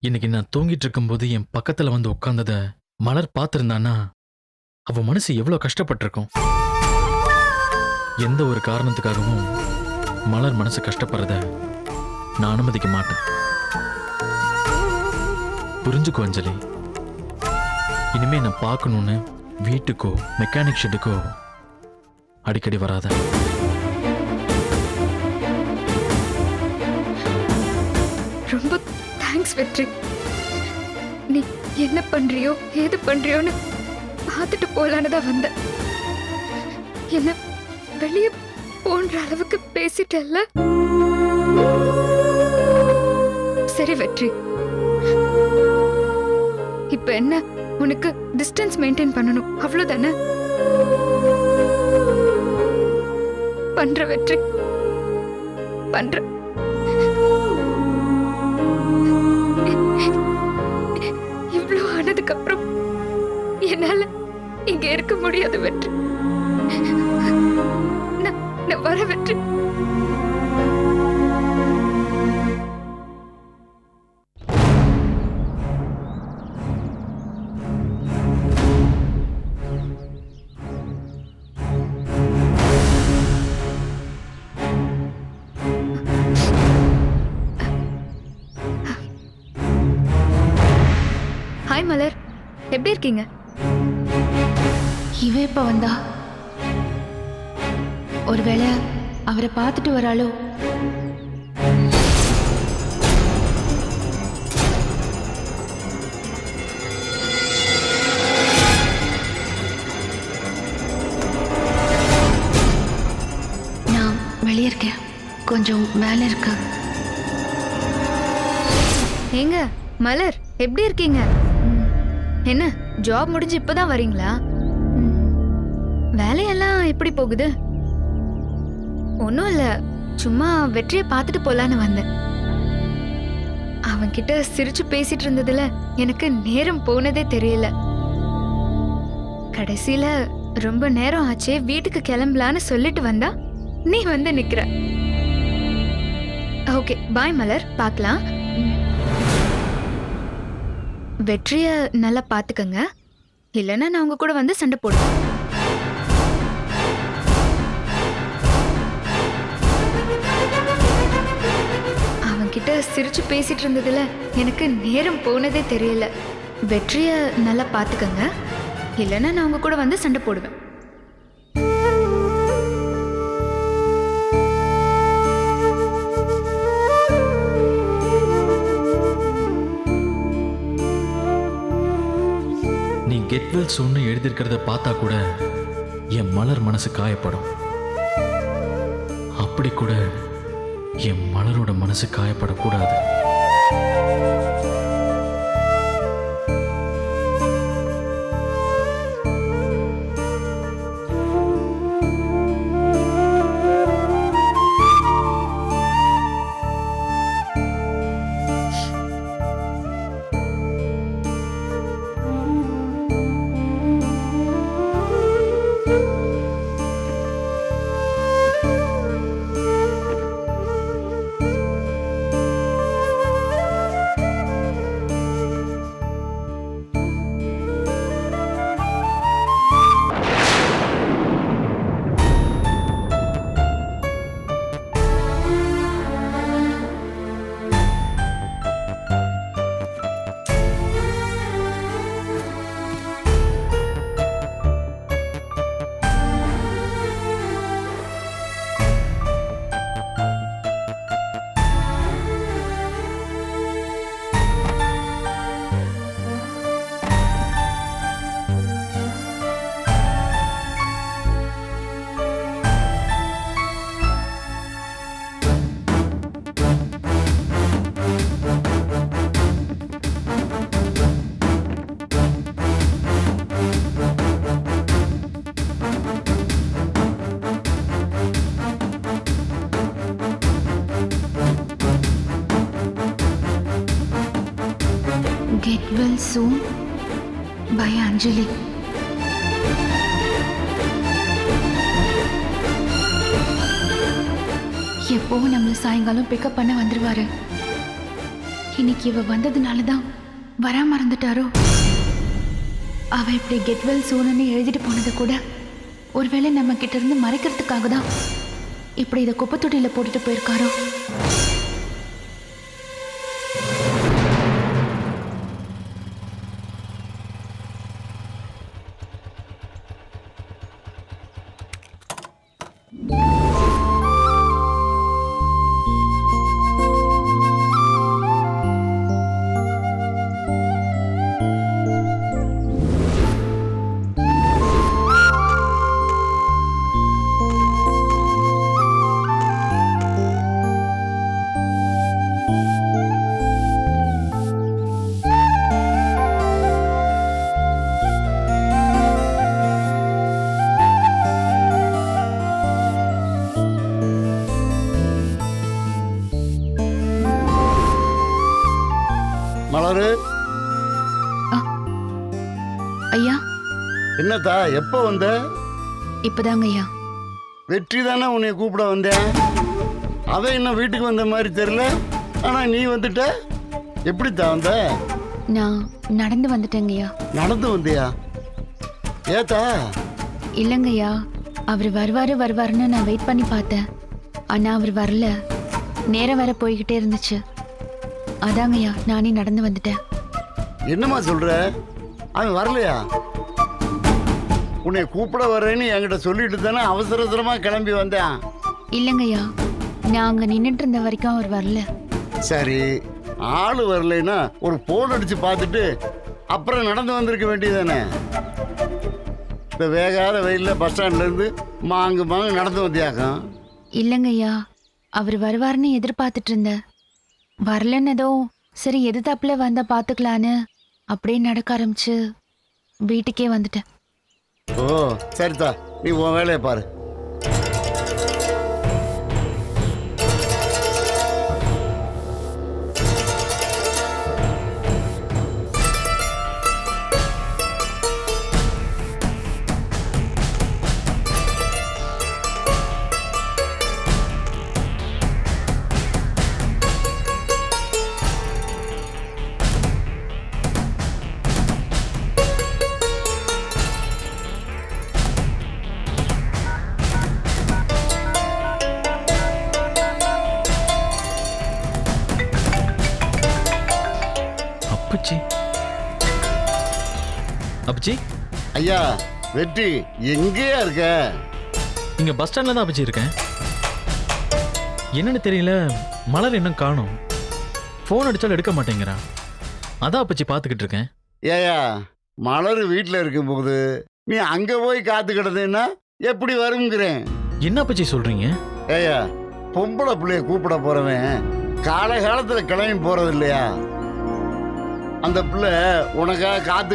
இன்னைக்கு நான் தூங்கிட்டு இருக்கும்போது என் பக்கத்துல வந்து உட்கார்ந்தத மலர் பார்த்திருந்தான்னா அவ மனசு எவ்வளவு கஷ்டப்பட்டிருக்கும். எந்த ஒரு காரணத்துக்காகவும் மலர் மனசு கஷ்டப்படுறத நான் அனுமதிக்க மாட்டேன். புரிஞ்சுக்கோ அஞ்சலி. இனிமே நான் பார்க்கணும்னு வீட்டுக்கோ மெக்கானிக் ஷெட்டுக்கோ அடிக்கடி வராத. ரொம்ப தேங்க்ஸ் வெற்றி. நீ என்ன பண்றியோ ஏது பண்றியோன்னு பார்த்துட்டு போலான்னு தான் வந்த. என்ன வெளியே போன்ற அளவுக்கு பேசிட்டல்ல. சரி வெற்றி, இப்ப என்ன உனக்கு டிஸ்டன்ஸ் மெயின்டைன் பண்ணணும் அவ்வளவுதானே? பண்ற வெற்றி பண்ற. இவ்வளவு ஆனதுக்கு அப்புறம் என்னால இங்க இருக்க முடியாது வெற்றி. நான் வர வெற்றி. ஹாய் மலர், எப்படி இருக்கீங்க? இவ இப்ப வந்தா? ஒருவேளை அவரை பார்த்துட்டு வராளோ? நான் வெளியே இருக்கேன், கொஞ்சம் வேலை இருக்கு. ஏங்க மலர், எப்படி இருக்கீங்க? என்ன ஜாப் முடிஞ்சு இப்பதான் வரீங்களா? வேலையெல்லாம் எப்படி போகுது? ஒன்றும் இல்லை, சும்மா வெற்றியை பார்த்துட்டு போலான்னு வந்தேன். அவன்கிட்ட சிரிச்சு பேசிட்டு இருந்ததுல எனக்கு நேரம் போனதே தெரியல. கடைசியில ரொம்ப நேரம் ஆச்சே வீட்டுக்கு கிளம்பலான்னு சொல்லிட்டு வந்தா நீ வந்து நிக்கிற. ஓகே பாய் மலர், பார்க்கலாம். வெற்றிய நல்லா பாத்துக்கங்க, இல்லைன்னா நான் உங்க கூட வந்து சண்டை போடுவேன். அவன்கிட்ட சிரிச்சு பேசிட்டு இருந்ததுல எனக்கு நேரம் போனதே தெரியல. வெற்றிய நல்லா பாத்துக்கங்க, இல்லைன்னா நான் உங்க கூட வந்து சண்டை போடுவேன். கெட் வெல் சூன்னு எழுதியிருக்கிறத பார்த்தா கூட என் மலர் மனசு காயப்படும். அப்படி கூட என் மலரோட மனசு காயப்படக்கூடாது. Get well soon by Anjali. எப்பவும் நம்மள சாயங்காலம் பிக்கப் பண்ண வந்துருவாரு. இன்னைக்கு இவ வந்ததுனால தான் வராம இருந்துட்டாரோ? அவ இப்படி கெட் வெல் சூன்னு எழுதிட்டு போனதை கூட ஒருவேளை நம்ம கிட்ட இருந்து மறைக்கிறதுக்காக தான் இப்படி இதை குப்பை தொட்டியில போட்டுட்டு போயிருக்காரோ? மலரு, ஐயா, என்னத்தா எப்போ வந்த? இப்பதாங்க ஐயா. வெற்றி தானே உன்னை கூப்பிட வந்தேன். அவன் இன்னும் வீட்டுக்கு வந்த மாதிரி தெரியல. ஆனா நீ வந்துட்ட. எப்படித்தா வந்த? நான் நடந்து வந்துட்டேங்கய்யா. நடந்து வந்தியா? ஏத்தா? இல்லைங்கய்யா, அவர் வருவாருன்னு நான் வெயிட் பண்ணி பார்த்தேன். ஆனா அவர் வரல. நேரம் வேற போய்கிட்டே இருந்துச்சு. அதாங்கய்யா நானே நடந்து வந்துட்டேன். என்னம்மா சொல்ற? அவன் வரலையா? உன்னை கூப்பிட வரேன்னு என்கிட்ட சொல்லிட்டு தானே அவசர அவசரமா கிளம்பி வந்தேன். இல்லைங்கய்யா, நான் அங்க நின்றுட்டு இருந்த வரைக்கும் அவர் வரல. சரி, ஆளு வரலைன்னா ஒரு போன் அடிச்சு பார்த்துட்டு அப்புறம் நடந்து வந்திருக்க வேண்டியதானே. இந்த வேகாத வெயில்ல பஸ் ஸ்டாண்ட்ல இருந்து மாங்கு நடந்து வந்தியாக்கம். இல்லைங்கய்யா, அவர் வருவாருன்னு எதிர்பார்த்துட்டு இருந்தேன். வரலன்னதோ சரி எது தப்புல வந்தா பாத்துக்கலான்னு அப்படியே நடக்க ஆரம்பிச்சு வீட்டுக்கே வந்துட்டேன். ஓ சரிதா, நீ உன் வேலையை பாரு. அப்பச்சி, அப்பச்சி, ஐயா வெற்றி எங்கேயா இருக்க? இங்க பஸ் ஸ்டாண்ட்ல தான் அப்பச்சி இருக்கேன். என்னன்னு தெரியல, மலர் இன்னும் காணோம். ஃபோன் அடிச்சாலும் எடுக்க மாட்டேங்கிறா. அதான் அப்பச்சி பார்த்துக்கிட்டு இருக்கேன். ஏயா, மலர் வீட்டில் இருக்கும்போது நீ அங்கே போய் காத்து கிடந்தேன்னா எப்படி வருங்கிறேன். என்ன அப்பச்சி சொல்றீங்க? ஏயா, பொம்பளை பிள்ளைய கூப்பிட போறவன் காலகாலத்தில் கிளம்பி போறது இல்லையா? அந்த பிள்ளை உனக்காக காத்து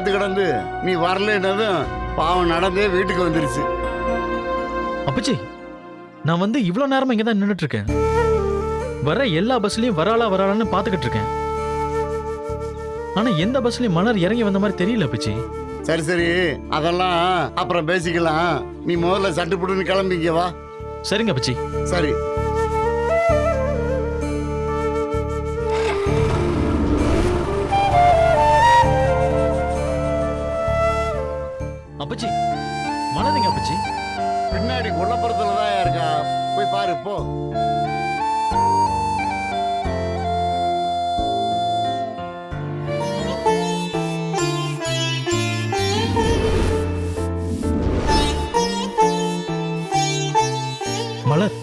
கிடந்து நீ வரலன்னதும் பாவம் நடந்தே வீட்டுக்கு வந்துருச்சு. அப்பச்சி, நான் வந்து இவ்வளோ நேரமா இங்கே தான் நின்றுட்டு இருக்கேன். வர எல்லா பஸ்லயும் வராளான்னு பார்த்துக்கிட்டு இருக்கேன். ஆனா எந்த பஸ்லயும் மலர் இறங்கி வந்த மாதிரி தெரியல அப்பச்சி. சரி சரி, அதெல்லாம் அப்புறம் பேசிக்கலாம். நீ முதல்ல சட்டுப்புட்டுன்னு கிளம்பிக்க வா. சரிங்க அப்பச்சி. சரி. அப்பச்சி, மலருங்க அப்பச்சி. பின்னாடி கொல்லப்புறத்துல தான் இருக்கா, போய் பாரு போ. மலர்,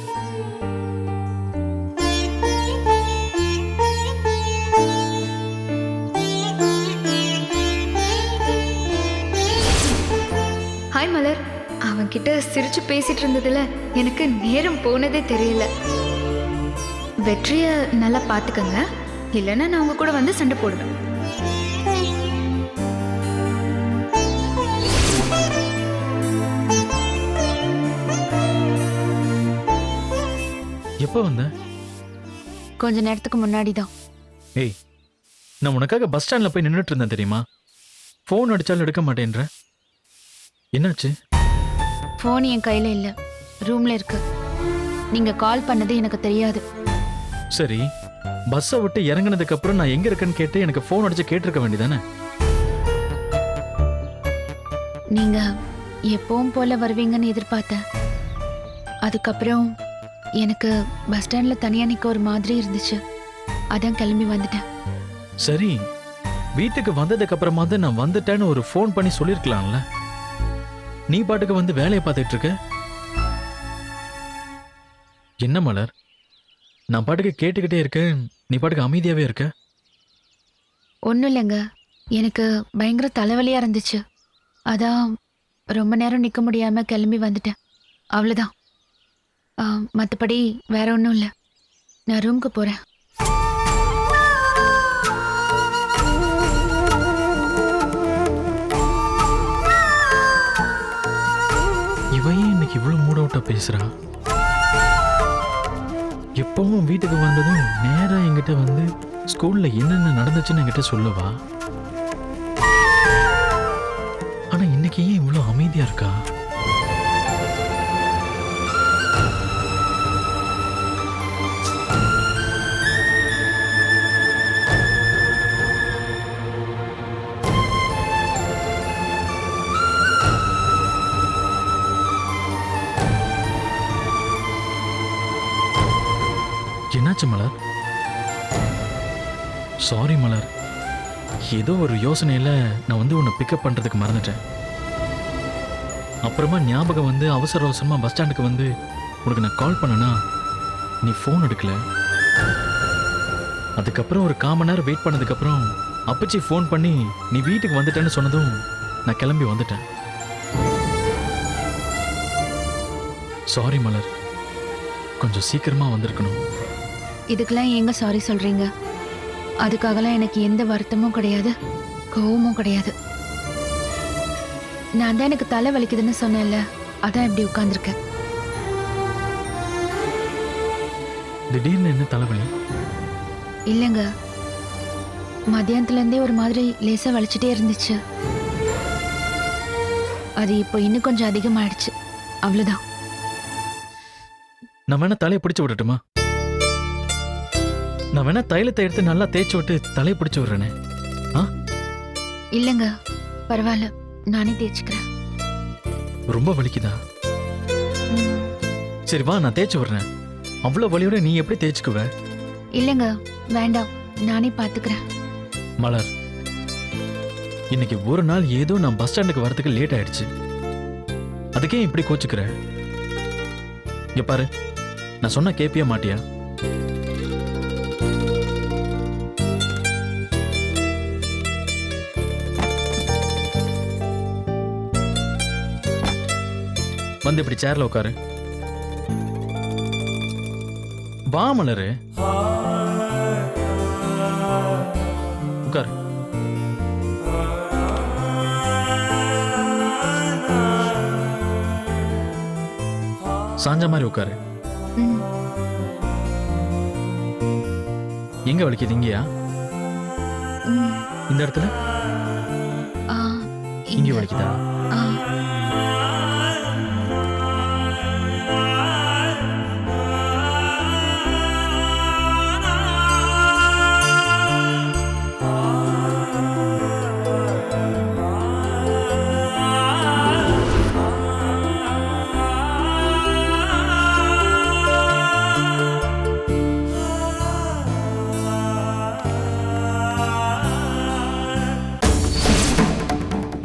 ஹாய் மலர். அவன்கிட்ட சிரிச்சு பேசிட்டு இருந்ததுல எனக்கு நேரம் போனதே தெரியல. வெற்றியை நல்லா பார்த்துக்கங்க, இல்லைன்னா நான் உங்க கூட வந்து சண்டை போடுவேன். எப்போ வந்த? கொஞ்ச நேரத்துக்கு முன்னாடி தான். ஏய், நான் உனக்காக பஸ் ஸ்டாண்ட்ல போய் நின்றுட்டு இருந்தேன் தெரியுமா? ஃபோன் அடிச்சாலும் எடுக்க மாட்டேன்ற. என்னாச்சு? ஃபோன் என் கையில இல்ல, ரூம்ல இருக்கு. நீங்க கால் பண்ணது எனக்கு தெரியாது. சரி, பஸ்ஸை விட்டு இறங்குனதுக்கு அப்புறம் நான் எங்க இருக்கேன்னு கேட்டு எனக்கு ஃபோன் அடிச்சு கேட்டிருக்க வேண்டியதானே? நீங்க எப்பவும் போல வருவீங்கன்னு எதிர்பார்த்தேன். அதுக்கப்புறம் எனக்கு பஸ் ஸ்டாண்ட்ல தனியா நிக்க ஒரு மாதிரி இருந்துச்சு. அதான் கிளம்பி வந்துட்டேன். சரி, வீட்டுக்கு வந்ததுக்கு அப்புறமா தான் நான் வந்துட்டேன்னு ஒரு ஃபோன் பண்ணி சொல்லிருக்கலாம்ல. நீ பாட்டுக்கு வந்து வேலையை பார்த்துட்டு இருக்க. என்ன மலர், நான் பாட்டுக்கு கேட்டுக்கிட்டே இருக்கேன், நீ பாட்டுக்கு அமைதியாவே இருக்க. ஒன்றும் இல்லைங்க, எனக்கு பயங்கர தலைவலியா இருந்துச்சு. அதான் ரொம்ப நேரம் நிற்க முடியாம கிளம்பி வந்துட்டேன். அவ்வளோதான். மற்றபடி வேற ஒன்றும் இல்லை. நான் ரூமுக்கு போகிறேன். இவன் ஏன் இன்னைக்கு இவ்வளவு மூட் அவுட்டா பேசுறா? எப்பவும் வீட்டுக்கு வந்ததும் நேரா என்கிட்ட வந்து ஸ்கூல்ல என்னென்ன நடந்துச்சுன்னு என்கிட்ட சொல்லுவா. ஆனா இன்னைக்கு ஏன் இவ்வளவு அமைதியா இருக்கா? என்னாச்சு மலர்? சாரி மலர், ஏதோ ஒரு யோசனையில நான் வந்து உன்னை பிக்கப் பண்றதுக்கு மறந்துட்டேன். அப்புறமா ஞாபகம் வந்து அவசர அவசரமா பஸ் ஸ்டாண்டுக்கு வந்து உனக்கு நான் கால் பண்ணனா நீ ஃபோன் எடுக்கல. அதுக்கப்புறம் ஒரு 1/4 மணி நேரம் வெயிட் பண்ணதுக்கப்புறம் அப்பச்சி ஃபோன் பண்ணி நீ வீட்டுக்கு வந்துட்டேன்னு சொன்னதும் நான் கிளம்பி வந்துட்டேன். சாரி மலர், கொஞ்சம் சீக்கிரமா வந்திருக்கணும். இதுக்கெல்லாம் ஏங்க சாரி சொல்றீங்க? அதுக்காகலாம் எனக்கு எந்த வருத்தமும் கிடையாது, கோவமும் கிடையாது. நான் தான் எனக்கு தலை வலிக்குதுன்னு சொன்னேன்ல, அதான் இப்படி உட்கார்ந்துருக்கேன். திடீர்னு என்ன தலைவலி? இல்லைங்க, மத்தியானத்துலேருந்தே ஒரு மாதிரி லேசாக வலிச்சுட்டே இருந்துச்சு. அது இப்போ இன்னும் கொஞ்சம் அதிகமாயிடுச்சு. அவ்வளோதான். நான் வேணா தலையை பிடிச்சு விடட்டுமா? நான் வேணா தைலத்தை எடுத்து நல்லா தேய்ச்சி விட்டு தலையை பிடிச்சு விடுறேனே. இல்லைங்க, பரவாயில்ல, நானே தேய்ச்சிக்கிறேன். ரொம்ப வலிக்குதா? சரி வா, நான் தேய்ச்சி விடுறேன். அவ்வளோ வலியோட நீ எப்படி தேய்ச்சிக்குவ? இல்லைங்க, வேண்டாம், நானே பார்த்துக்கிறேன். மலர், இன்னைக்கு ஒரு நாள் ஏதோ நான் பஸ் ஸ்டாண்டுக்கு வரதுக்கு லேட் ஆயிடுச்சு. அதுக்கே இப்படி கோச்சுக்கிற? இங்க பாரு, நான் சொன்னா கேப்பிய மாட்டியா? வந்து இப்படி சேர்ல உட்காரு. வா மலரு, உட்காரு. சாஞ்ச மாதிரி உட்காரு. ம். எங்க வலிக்குது? இங்கயா? ம். இந்த இடத்துல? ஆ, இங்க வலிக்குதா? ஆ.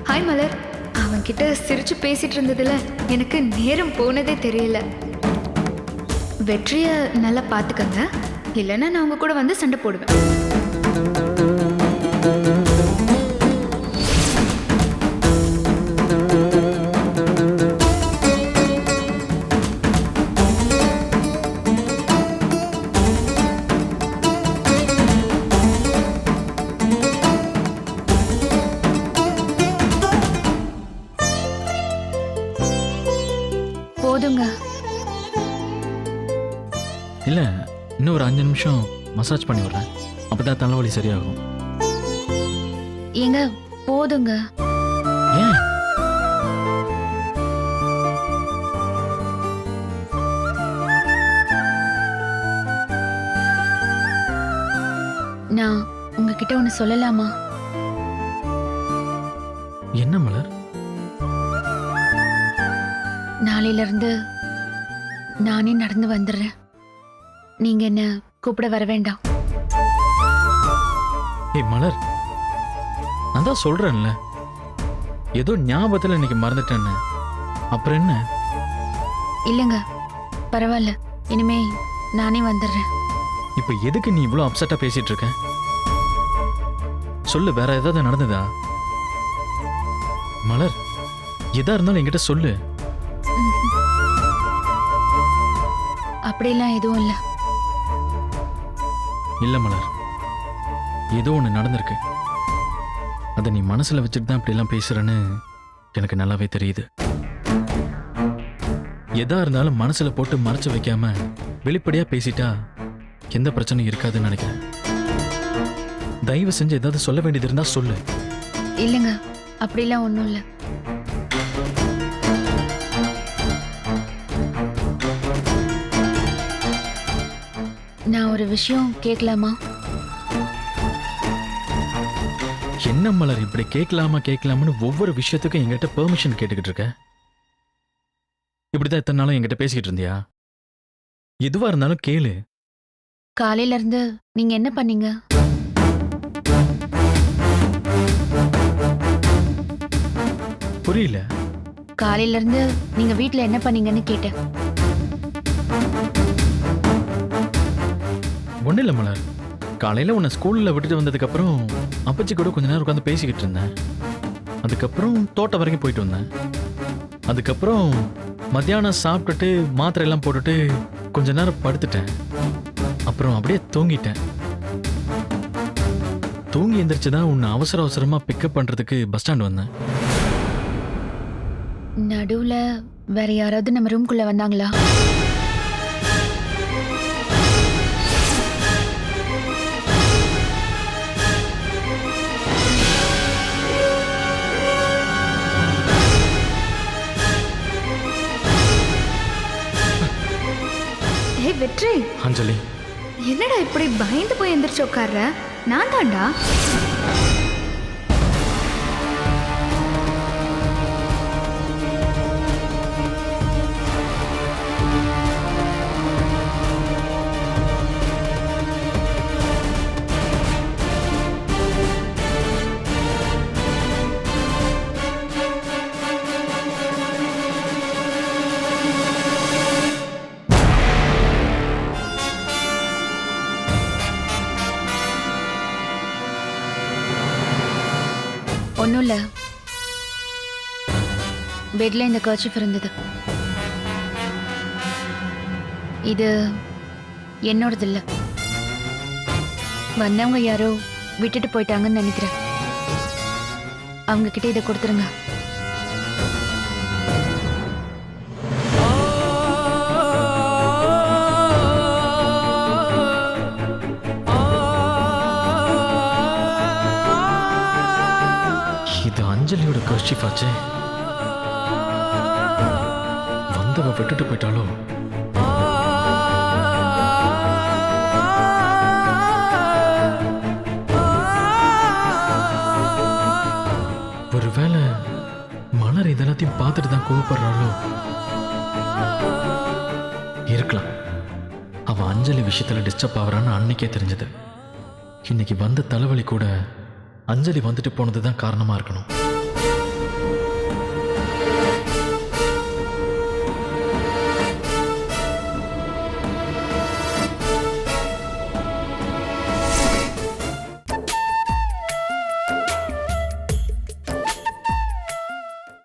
ஹாய் மலர், அவன்கிட்ட சிரிச்சு பேசிட்டு இருந்ததுல எனக்கு நேரம் போனதே தெரியல. வெற்றியை நல்லா பார்த்துக்கங்க, இல்லைன்னா நான் உங்க கூட வந்து சண்டை போடுவேன். போதுங்க. இல்ல, இன்னும் ஒரு 5 நிமிஷம் மசாஜ் பண்ணி விடுறேன். அப்பதான் தலைவலி சரியாகும். ஏங்க, போதுங்க. ஏன்? நான் உங்ககிட்ட ஒன்று சொல்லலாமா? என்ன மலர்? நாளையில இருந்து நானே நடந்து வந்துடுறேன். நீங்க என்ன கூப்பிட வர வேண்டாம். ஏய் மலர், நான் தான் சொல்றேன்ல, ஏதோ ஞாபகத்துல இன்னைக்கு மறந்துட்டேன்னு. அப்புறம் என்ன? இல்லைங்க, பரவாயில்ல. இனிமே நானே வந்துடுறேன். இப்ப எதுக்கு நீ இவ்வளவு அப்செட்டா பேசிட்டு இருக்க? சொல்லு, வேற ஏதாவது நடந்ததா? மலர், எதா இருந்தாலும் என்கிட்ட சொல்லு. அப்படியெல்லாம் எதுவும் இல்லை. இல்ல மலர், ஏதோ ஒண்ணு நடந்திருக்கு. அதை நீ மனசுல வச்சுட்டு தான் இப்படி எல்லாம் பேசுறேன்னு எனக்கு நல்லாவே தெரியுது. எதா இருந்தாலும் மனசுல போட்டு மறைச்சு வைக்காம வெளிப்படையா பேசிட்டா எந்த பிரச்சனையும் இருக்காதுன்னு நினைக்கிறேன். தயவு செஞ்சு ஏதாவது சொல்ல வேண்டியது இருந்தா சொல்லு. இல்லைங்க, அப்படிலாம் ஒன்றும் இல்லை. நான் ஒரு விஷயம் கேட்கலாமா? என்ன மலர், இப்படி கேட்கலாமான்னு ஒவ்வொரு விஷயத்துக்கும் என்கிட்ட பெர்மிஷன் கேட்டுக்கிட்டு இருக்க? இப்படிதான் இத்தனை நாளும் என்கிட்ட பேசிக்கிட்டு இருந்தியா? எதுவா இருந்தாலும் கேளு. காலையில இருந்து நீங்க என்ன பண்ணீங்க? புரியல. காலையில இருந்து நீங்க வீட்ல என்ன பண்ணீங்கன்னு கேட்டேன். ஒன்றும் இல்லை மலர், காலையில் உன்னை ஸ்கூலில் விட்டுட்டு வந்ததுக்கப்புறம் அப்பச்சி கூட கொஞ்ச நேரம் உட்காந்து பேசிக்கிட்டு இருந்தேன். அதுக்கப்புறம் தோட்டம் வரைக்கும் போயிட்டு வந்தேன். அதுக்கப்புறம் மத்தியானம் சாப்பிட்டுட்டு மாத்திரை எல்லாம் போட்டுட்டு கொஞ்ச நேரம் படுத்துட்டேன். அப்புறம் அப்படியே தூங்கிட்டேன். தூங்கி எந்திரிச்சு தான் உன்னை அவசர அவசரமாக பிக்கப் பண்ணுறதுக்கு பஸ் ஸ்டாண்ட் வந்தேன். நடுவுல வேற யாராவது நம்ம ரூம்குள்ள வந்தாங்களா? ஏய் வெற்றி, அஞ்சலி, என்னடா இப்படி பயந்து போய் எந்திரிச்சு உட்கார்ற? நான் தான்டா. ஒன்றும் இல்லை, பெட்ல இந்த கர்ச்சீஃப் இருந்தது. இது என்னோடது இல்லை. வந்தவங்க யாரோ விட்டுட்டு போயிட்டாங்கன்னு நினைக்கிறேன். அவங்க கிட்ட இதை கொடுத்துருங்க. இது அஞ்சலியோட கர்ச்சீஃப் ஆச்சே. வந்தவ விட்டுட்டு போயிட்டாலோ? ஒருவேளை மலர் இதெல்லாத்தையும் பார்த்துட்டு தான் கோவப்படுறாளோ? இருக்கலாம். அவ அஞ்சலி விஷயத்துல டிஸ்டர்ப் ஆகுறான்னு அன்னைக்கே தெரிஞ்சது. இன்னைக்கு வந்த தலைவலி கூட அஞ்சலி வந்துட்டு போனது தான் காரணமா இருக்கணும்.